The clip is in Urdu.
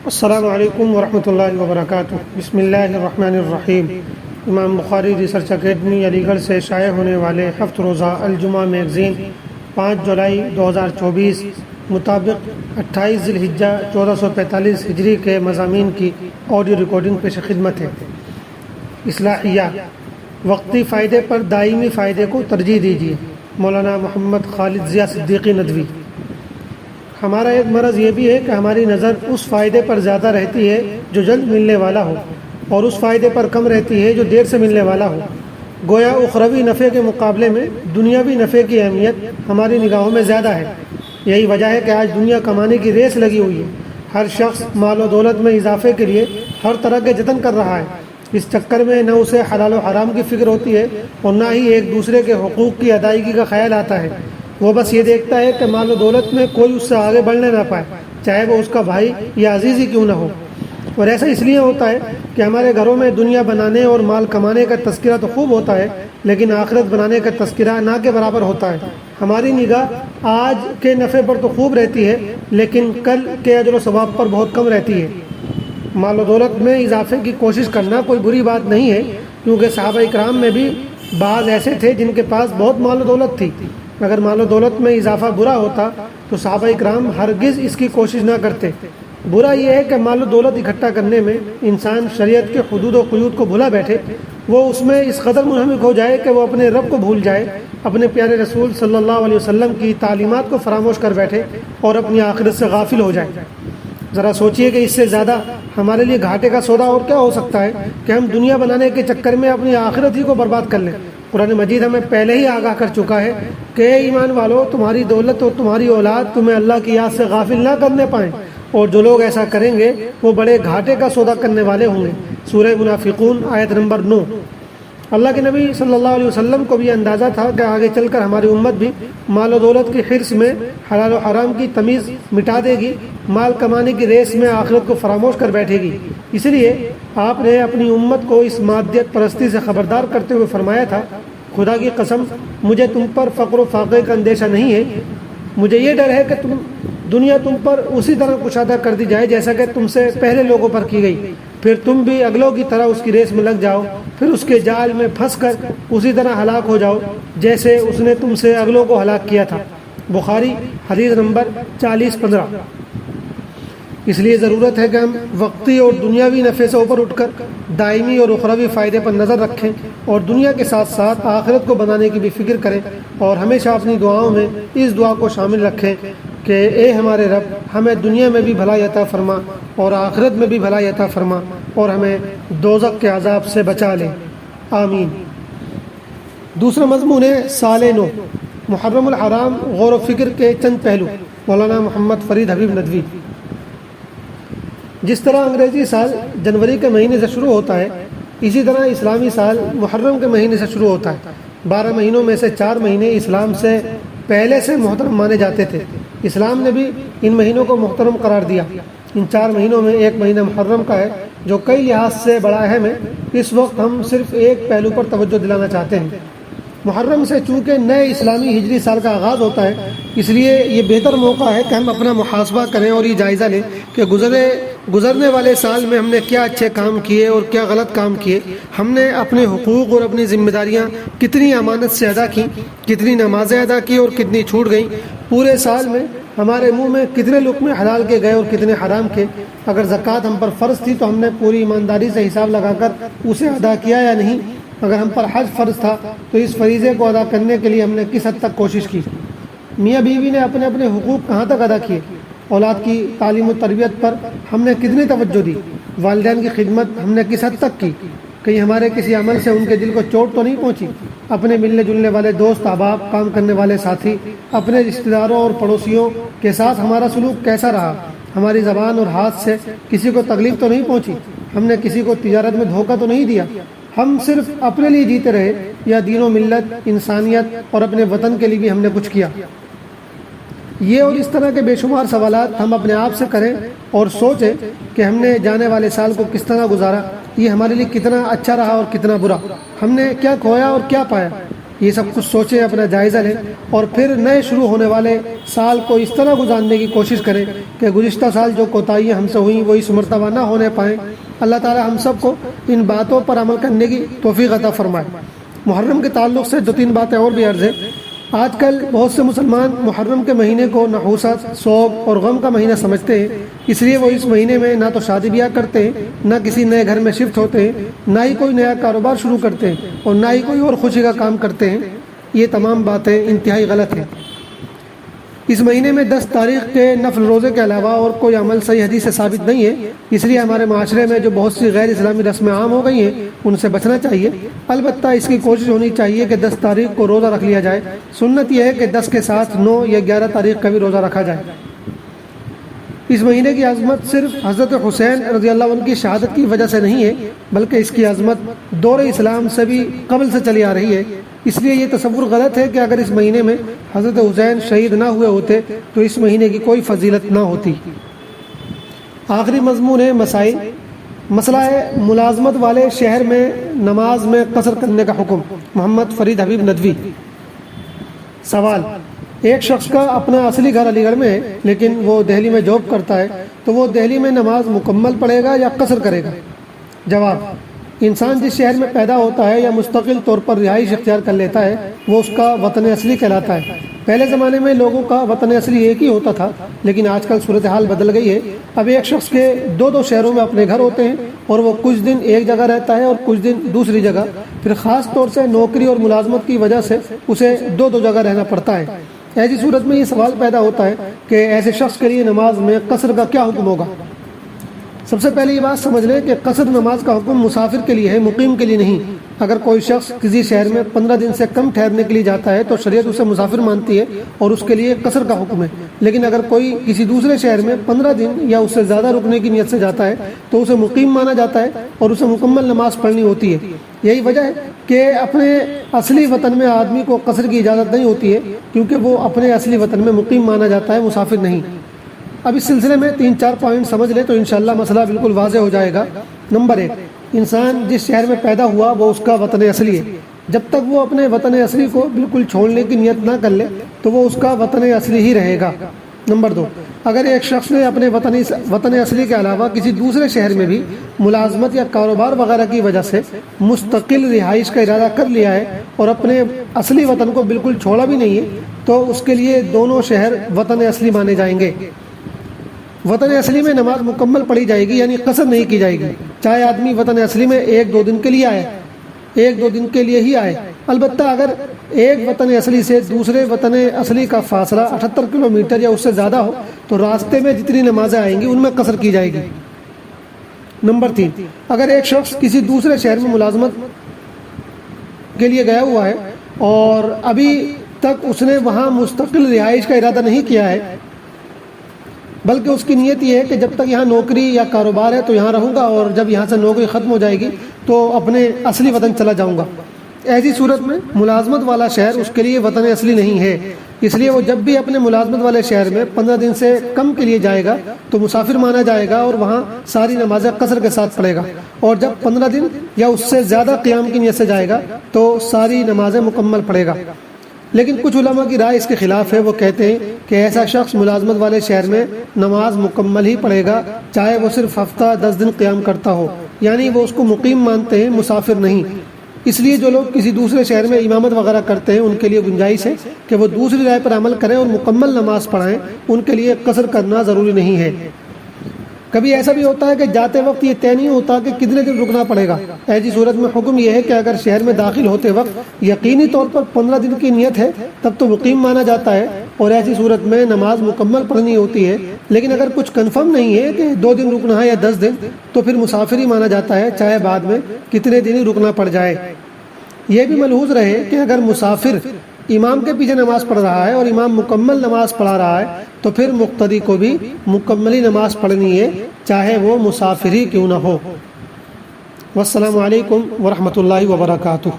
السلام علیکم ورحمۃ اللہ وبرکاتہ۔ بسم اللہ الرحمن الرحیم۔ امام بخاری ریسرچ اکیڈمی علی گڑھ سے شائع ہونے والے ہفت روزہ الجمعہ میگزین 5 جولائی 2024 مطابق 28 ذی الحجہ 1445 ہجری کے مضامین کی آڈیو ریکارڈنگ پیش خدمت ہے۔ اصلاحیات: وقتی فائدے پر دائمی فائدے کو ترجیح دیجیے۔ مولانا محمد خالد ضیاء صدیقی ندوی۔ ہمارا ایک مرض یہ بھی ہے کہ ہماری نظر اس فائدے پر زیادہ رہتی ہے جو جلد ملنے والا ہو، اور اس فائدے پر کم رہتی ہے جو دیر سے ملنے والا ہو۔ گویا اخروی نفع کے مقابلے میں دنیاوی نفع کی اہمیت ہماری نگاہوں میں زیادہ ہے۔ یہی وجہ ہے کہ آج دنیا کمانے کی ریس لگی ہوئی ہے۔ ہر شخص مال و دولت میں اضافے کے لیے ہر طرح کے جتن کر رہا ہے۔ اس چکر میں نہ اسے حلال و حرام کی فکر ہوتی ہے اور نہ ہی ایک دوسرے کے حقوق کی ادائیگی کا خیال آتا ہے۔ وہ بس یہ دیکھتا ہے کہ مال و دولت میں کوئی اس سے آگے بڑھنے نہ پائے، چاہے وہ اس کا بھائی یا عزیز ہی کیوں نہ ہو۔ اور ایسا اس لیے ہوتا ہے کہ ہمارے گھروں میں دنیا بنانے اور مال کمانے کا تذکرہ تو خوب ہوتا ہے، لیکن آخرت بنانے کا تذکرہ نہ کے برابر ہوتا ہے۔ ہماری نگاہ آج کے نفع پر تو خوب رہتی ہے، لیکن کل کے اجر و ثواب پر بہت کم رہتی ہے۔ مال و دولت میں اضافے کی کوشش کرنا کوئی بری بات نہیں ہے، کیونکہ صحابہ اکرام میں بھی بعض ایسے تھے جن کے پاس بہت مال و دولت تھی۔ اگر مال و دولت میں اضافہ برا ہوتا تو صحابہ اکرام ہرگز اس کی کوشش نہ کرتے۔ برا یہ ہے کہ مال و دولت اکٹھا کرنے میں انسان شریعت کے حدود و قیود کو بھلا بیٹھے، وہ اس میں اس قدر منہمک ہو جائے کہ وہ اپنے رب کو بھول جائے، اپنے پیارے رسول صلی اللہ علیہ وسلم کی تعلیمات کو فراموش کر بیٹھے اور اپنی آخرت سے غافل ہو جائے۔ ذرا سوچئے کہ اس سے زیادہ ہمارے لیے گھاٹے کا سودا اور کیا ہو سکتا ہے کہ ہم دنیا بنانے کے چکر میں اپنی آخرت ہی کو برباد کر لیں۔ قرآن مجید ہمیں پہلے ہی آگاہ کر چکا ہے کہ اے ایمان والو، تمہاری دولت اور تمہاری اولاد تمہیں اللہ کی یاد سے غافل نہ کرنے پائیں، اور جو لوگ ایسا کریں گے وہ بڑے گھاٹے کا سودا کرنے والے ہوں گے۔ سورہ منافقون آیت نمبر 9۔ اللہ کے نبی صلی اللہ علیہ وسلم کو بھی اندازہ تھا کہ آگے چل کر ہماری امت بھی مال و دولت کی حرص میں حلال و حرام کی تمیز مٹا دے گی، مال کمانے کی ریس میں آخرت کو فراموش کر بیٹھے گی۔ اس لیے آپ نے اپنی امت کو اس مادیت پرستی سے خبردار کرتے ہوئے فرمایا تھا، خدا کی قسم مجھے تم پر فقر و فاقے کا اندیشہ نہیں ہے، مجھے یہ ڈر ہے کہ دنیا تم پر اسی طرح کشادہ کر دی جائے جیسا کہ تم سے پہلے لوگوں پر کی گئی، پھر تم بھی اگلوں کی طرح اس کی ریس میں لگ جاؤ، پھر اس کے جال میں پھنس کر اسی طرح ہلاک ہو جاؤ جیسے اس نے تم سے اگلوں کو ہلاک کیا تھا۔ بخاری حدیث نمبر 40-15۔ اس لیے ضرورت ہے کہ ہم وقتی اور دنیاوی نفع سے اوپر اٹھ کر دائمی اور اخروی فائدے پر نظر رکھیں، اور دنیا کے ساتھ ساتھ آخرت کو بنانے کی بھی فکر کریں، اور ہمیشہ اپنی دعاؤں میں اس دعا کو شامل رکھیں کہ اے ہمارے رب، ہمیں دنیا میں بھی بھلائی عطا فرما اور آخرت میں بھی بھلائی عطا فرما، اور ہمیں دوزخ کے عذاب سے بچا لے، آمین۔ دوسرا مضمون ہے سال نو، محرم الحرام، غور و فکر کے چند پہلو۔ مولانا محمد فرید حبیب ندوی۔ جس طرح انگریزی سال جنوری کے مہینے سے شروع ہوتا ہے، اسی طرح اسلامی سال محرم کے مہینے سے شروع ہوتا ہے۔ 12 مہینوں میں سے 4 مہینے اسلام سے پہلے سے محترم مانے جاتے تھے۔ اسلام نے بھی ان مہینوں کو محترم قرار دیا۔ ان 4 مہینوں میں ایک مہینہ محرم کا ہے جو کئی لحاظ سے بڑا اہم ہے۔ اس وقت ہم صرف ایک پہلو پر توجہ دلانا چاہتے ہیں۔ محرم سے چونکہ نئے اسلامی ہجری سال کا آغاز ہوتا ہے، اس لیے یہ بہتر موقع ہے کہ ہم اپنا محاسبہ کریں اور یہ جائزہ لیں کہ گزرنے والے سال میں ہم نے کیا اچھے کام کیے اور کیا غلط کام کیے، ہم نے اپنے حقوق اور اپنی ذمہ داریاں کتنی امانت سے ادا کی، کتنی نمازیں ادا کی اور کتنی چھوٹ گئیں، پورے سال میں ہمارے منہ میں کتنے لقمے حلال کے گئے اور کتنے حرام کے، اگر زکوٰۃ ہم پر فرض تھی تو ہم نے پوری ایمانداری سے حساب لگا کر اسے ادا کیا یا نہیں، اگر ہم پر حج فرض تھا تو اس فریضے کو ادا کرنے کے لیے ہم نے کس حد تک کوشش کی، میاں بیوی نے اپنے اپنے حقوق کہاں تک ادا کیے، اولاد کی تعلیم و تربیت پر ہم نے کتنی توجہ دی، والدین کی خدمت ہم نے کس حد تک کی، کہیں ہمارے کسی عمل سے ان کے دل کو چوٹ تو نہیں پہنچی، اپنے ملنے جلنے والے دوست احباب، کام کرنے والے ساتھی، اپنے رشتہ داروں اور پڑوسیوں کے ساتھ ہمارا سلوک کیسا رہا، ہماری زبان اور ہاتھ سے کسی کو تکلیف تو نہیں پہنچی، ہم نے کسی کو تجارت میں دھوکہ تو نہیں دیا، ہم صرف اپنے لیے جیتے رہے یا دین و ملت، انسانیت اور اپنے وطن کے لیے بھی ہم نے کچھ کیا۔ یہ اور اس طرح کے بے شمار سوالات ہم اپنے آپ سے کریں اور سوچیں کہ ہم نے جانے والے سال کو کس طرح گزارا، یہ ہمارے لیے کتنا اچھا رہا اور کتنا برا، ہم نے کیا کھویا اور کیا پایا۔ یہ سب کچھ سوچیں، اپنا جائزہ لیں اور پھر نئے شروع ہونے والے سال کو اس طرح گزارنے کی کوشش کریں کہ گزشتہ سال جو کوتاہیاں ہم سے ہوئیں وہ اس مرتبہ نہ ہونے پائیں۔ اللہ تعالی ہم سب کو ان باتوں پر عمل کرنے کی توفیق عطا فرمائے۔ محرم کے تعلق سے 2-3 باتیں اور بھی عرض ہیں۔ آج کل بہت سے مسلمان محرم کے مہینے کو نحوست، سوگ اور غم کا مہینہ سمجھتے ہیں، اس لیے وہ اس مہینے میں نہ تو شادی بیاہ کرتے ہیں، نہ کسی نئے گھر میں شفٹ ہوتے ہیں، نہ ہی کوئی نیا کاروبار شروع کرتے ہیں اور نہ ہی کوئی اور خوشی کا کام کرتے ہیں۔ یہ تمام باتیں انتہائی غلط ہیں۔ اس مہینے میں 10 تاریخ کے نفل روزے کے علاوہ اور کوئی عمل صحیح حدیث سے ثابت نہیں ہے، اس لیے ہمارے معاشرے میں جو بہت سی غیر اسلامی رسمیں عام ہو گئی ہیں ان سے بچنا چاہیے۔ البتہ اس کی کوشش ہونی چاہیے کہ 10 تاریخ کو روزہ رکھ لیا جائے۔ سنت یہ ہے کہ 10 کے ساتھ 9 یا 11 تاریخ کا بھی روزہ رکھا جائے۔ اس مہینے کی عظمت صرف حضرت حسین رضی اللہ عنہ کی شہادت کی وجہ سے نہیں ہے، بلکہ اس کی عظمت دور اسلام سے بھی قبل سے چلی آ رہی ہے۔ اس لیے یہ تصور غلط ہے کہ اگر اس مہینے میں حضرت حسین شہید نہ ہوئے ہوتے تو اس مہینے کی کوئی فضیلت نہ ہوتی۔ آخری مضمون ہے مسائل۔ مسئلہ ہے ملازمت والے شہر میں نماز میں قصر کرنے کا حکم۔ محمد فرید حبیب ندوی۔ سوال: ایک شخص کا اپنا اصلی گھر علی گڑھ میں ہے لیکن وہ دہلی میں جاب کرتا ہے، تو وہ دہلی میں نماز مکمل پڑھے گا یا قصر کرے گا؟ جواب: انسان جس شہر میں پیدا ہوتا ہے یا مستقل طور پر رہائش اختیار کر لیتا ہے وہ اس کا وطن اصلی کہلاتا ہے۔ پہلے زمانے میں لوگوں کا وطن اصلی ایک ہی ہوتا تھا، لیکن آج کل صورتحال بدل گئی ہے۔ اب ایک شخص کے 2 شہروں میں اپنے گھر ہوتے ہیں اور وہ کچھ دن ایک جگہ رہتا ہے اور کچھ دن دوسری جگہ، پھر خاص طور سے نوکری اور ملازمت کی وجہ سے اسے 2 جگہ رہنا پڑتا ہے۔ ایسی صورت میں یہ سوال پیدا ہوتا ہے کہ ایسے شخص کے لیے نماز میں قصر کا کیا حکم ہوگا؟ سب سے پہلے یہ بات سمجھ لیں کہ قصر نماز کا حکم مسافر کے لیے ہے، مقیم کے لیے نہیں۔ اگر کوئی شخص کسی شہر میں 15 دن سے کم ٹھہرنے کے لیے جاتا ہے تو شریعت اسے مسافر مانتی ہے اور اس کے لیے قصر کا حکم ہے، لیکن اگر کوئی کسی دوسرے شہر میں 15 دن یا اس سے زیادہ رکنے کی نیت سے جاتا ہے تو اسے مقیم مانا جاتا ہے اور اسے مکمل نماز پڑھنی ہوتی ہے۔ یہی وجہ ہے کہ اپنے اصلی وطن میں آدمی کو قصر کی اجازت نہیں ہوتی ہے، کیونکہ وہ اپنے اصلی وطن میں مقیم مانا جاتا ہے، مسافر نہیں۔ اب اس سلسلے میں 3-4 پوائنٹ سمجھ لیں تو انشاءاللہ مسئلہ بالکل واضح ہو جائے گا۔ نمبر 1، انسان جس شہر میں پیدا ہوا وہ اس کا وطن اصلی ہے۔ جب تک وہ اپنے وطن اصلی کو بالکل چھوڑنے کی نیت نہ کر لے تو وہ اس کا وطن اصلی ہی رہے گا۔ نمبر 2، اگر ایک شخص نے اپنے وطن اصلی کے علاوہ کسی دوسرے شہر میں بھی ملازمت یا کاروبار وغیرہ کی وجہ سے مستقل رہائش کا ارادہ کر لیا ہے اور اپنے اصلی وطن کو بالکل چھوڑا بھی نہیں ہے تو اس کے لیے دونوں شہر وطن اصلی مانے جائیں گے۔ وطن اصلی میں نماز مکمل پڑھی جائے گی، یعنی قصر نہیں کی جائے گی، چاہے آدمی وطن اصلی میں 1-2 دن کے لیے آئے، 1-2 دن کے لیے ہی آئے۔ البتہ اگر ایک وطن اصلی سے دوسرے وطن اصلی کا فاصلہ 78 کلومیٹر یا اس سے زیادہ ہو تو راستے میں جتنی نمازیں آئیں گی ان میں قصر کی جائے گی۔ نمبر 3، اگر ایک شخص کسی دوسرے شہر میں ملازمت کے لیے گیا ہوا ہے اور ابھی تک اس نے وہاں مستقل رہائش کا ارادہ نہیں کیا ہے، بلکہ اس کی نیت یہ ہے کہ جب تک یہاں نوکری یا کاروبار ہے تو یہاں رہوں گا اور جب یہاں سے نوکری ختم ہو جائے گی تو اپنے اصلی وطن چلا جاؤں گا، ایسی صورت میں ملازمت والا شہر اس کے لیے وطن اصلی نہیں ہے۔ اس لیے وہ جب بھی اپنے ملازمت والے شہر میں 15 دن سے کم کے لیے جائے گا تو مسافر مانا جائے گا اور وہاں ساری نمازیں قصر کے ساتھ پڑھے گا، اور جب 15 دن یا اس سے زیادہ قیام کی نیت سے جائے گا تو ساری نمازیں مکمل پڑھے گا۔ لیکن کچھ علماء کی رائے اس کے خلاف ہے، وہ کہتے ہیں کہ ایسا شخص ملازمت والے شہر میں نماز مکمل ہی پڑھے گا، چاہے وہ صرف ہفتہ 10 دن قیام کرتا ہو، یعنی وہ اس کو مقیم مانتے ہیں، مسافر نہیں۔ اس لیے جو لوگ کسی دوسرے شہر میں امامت وغیرہ کرتے ہیں ان کے لیے گنجائش ہے کہ وہ دوسری رائے پر عمل کریں اور مکمل نماز پڑھائیں، ان کے لیے قصر کرنا ضروری نہیں ہے۔ کبھی ایسا بھی ہوتا ہے کہ جاتے وقت یہ طے نہیں ہوتا کہ کتنے دن رکنا پڑے گا، ایسی صورت میں حکم یہ ہے کہ اگر شہر میں داخل ہوتے وقت یقینی طور پر 15 دن کی نیت ہے تب تو مقیم مانا جاتا ہے اور ایسی صورت میں نماز مکمل پڑھنی ہوتی ہے۔ لیکن اگر کچھ کنفرم نہیں ہے کہ 2 دن رکنا ہے یا 10 دن تو پھر مسافر ہی مانا جاتا ہے، چاہے بعد میں کتنے دن ہی رکنا پڑ جائے۔ یہ بھی ملحوظ رہے کہ اگر مسافر امام کے پیچھے نماز پڑھ رہا ہے اور امام مکمل نماز پڑھا رہا ہے تو پھر مقتدی کو بھی مکمل نماز پڑھنی ہے، چاہے وہ مسافر ہی کیوں نہ ہو۔ والسلام علیکم ورحمۃ اللہ وبرکاتہ۔